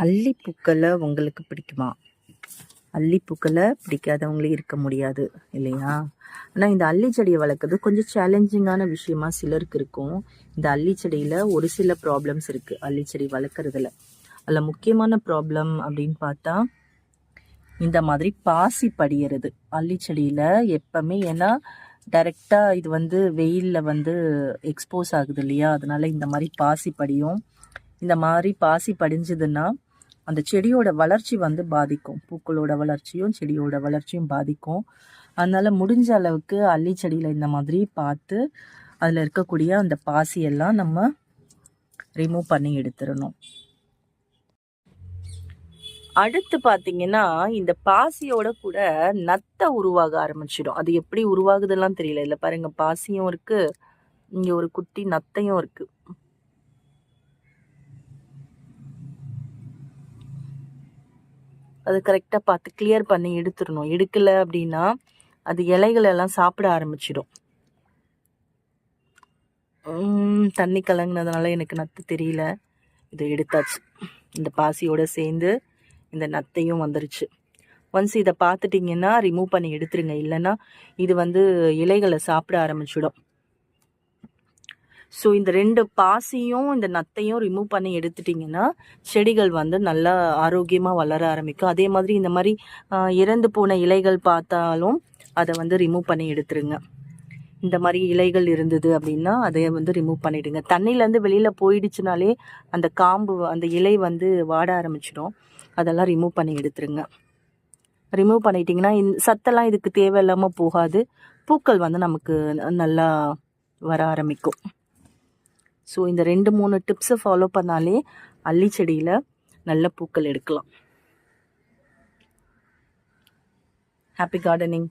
அல்லிப்பூக்களை உங்களுக்கு பிடிக்குமா? அல்லிப்பூக்களை பிடிக்காதவங்களே இருக்க முடியாது இல்லையா? ஆனால் இந்த அல்லி செடியை வளர்க்குறது கொஞ்சம் சேலஞ்சிங்கான விஷயமா சிலருக்கு இருக்கும். இந்த அல்லி செடியில் ஒரு சில ப்ராப்ளம்ஸ் இருக்குது அல்லி செடி வளர்க்குறதுல. அதில் முக்கியமான ப்ராப்ளம் அப்படின்னு பார்த்தா இந்த மாதிரி பாசி படிகிறது அல்லி செடியில் எப்பவுமே. ஏன்னா டைரெக்டாக இது வெயிலில் எக்ஸ்போஸ் ஆகுது இல்லையா? அதனால இந்த மாதிரி பாசி படியும். இந்த மாதிரி பாசி படிஞ்சதுன்னா அந்த செடியோட வளர்ச்சி பாதிக்கும். பூக்களோட வளர்ச்சியும் செடியோட வளர்ச்சியும் பாதிக்கும். அதனால முடிஞ்ச அளவுக்கு அல்லி செடியில் இந்த மாதிரி பார்த்து அதில் இருக்கக்கூடிய அந்த பாசியெல்லாம் நம்ம ரிமூவ் பண்ணி எடுத்துடணும். அடுத்து பார்த்தீங்கன்னா இந்த பாசியோட கூட நத்தை உருவாக ஆரம்பிச்சிடும். அது எப்படி உருவாகுதெல்லாம் தெரியல. இல்லை பாருங்க, பாசியும் இருக்கு, இங்கே ஒரு குட்டி நத்தையும் இருக்கு. அது கரெக்டாக பார்த்து கிளியர் பண்ணி எடுத்துடணும். எடுக்கலை அப்படின்னா அது இலைகள் எல்லாம் சாப்பிட ஆரம்பிச்சிடும். தண்ணி கலங்கினதுனால எனக்கு நத்து தெரியல. இதை எடுத்தாச்சு. இந்த பாசியோட சேர்ந்து இந்த நத்தையும் வந்துருச்சு. ஒன்ஸ் இதை பார்த்துட்டிங்கன்னா ரிமூவ் பண்ணி எடுத்துருங்க. இல்லைன்னா இது இலைகளை சாப்பிட ஆரம்பிச்சிடும். ஸோ இந்த ரெண்டு பாசியும் இந்த நத்தையும் ரிமூவ் பண்ணி எடுத்துட்டிங்கன்னா செடிகள் நல்லா ஆரோக்கியமாக வளர ஆரம்பிக்கும். அதே மாதிரி இந்த மாதிரி இறந்து போன இலைகள் பார்த்தாலும் அதை ரிமூவ் பண்ணி எடுத்துருங்க. இந்த மாதிரி இலைகள் இருந்தது அப்படின்னா அதை ரிமூவ் பண்ணிவிடுங்க. தண்ணியிலேருந்து வெளியில் போயிடுச்சுனாலே அந்த காம்பு அந்த இலை வாட ஆரம்பிச்சிடும். அதெல்லாம் ரிமூவ் பண்ணி எடுத்துருங்க. ரிமூவ் பண்ணிட்டிங்கன்னா சத்தெல்லாம் இதுக்கு தேவையில்லாமல் போகாது. பூக்கள் நமக்கு நல்லா வர ஆரம்பிக்கும். ஸோ இந்த 2-3 டிப்ஸை ஃபாலோ பண்ணாலே அல்லி செடியில் நல்ல பூக்கள் எடுக்கலாம். Happy gardening.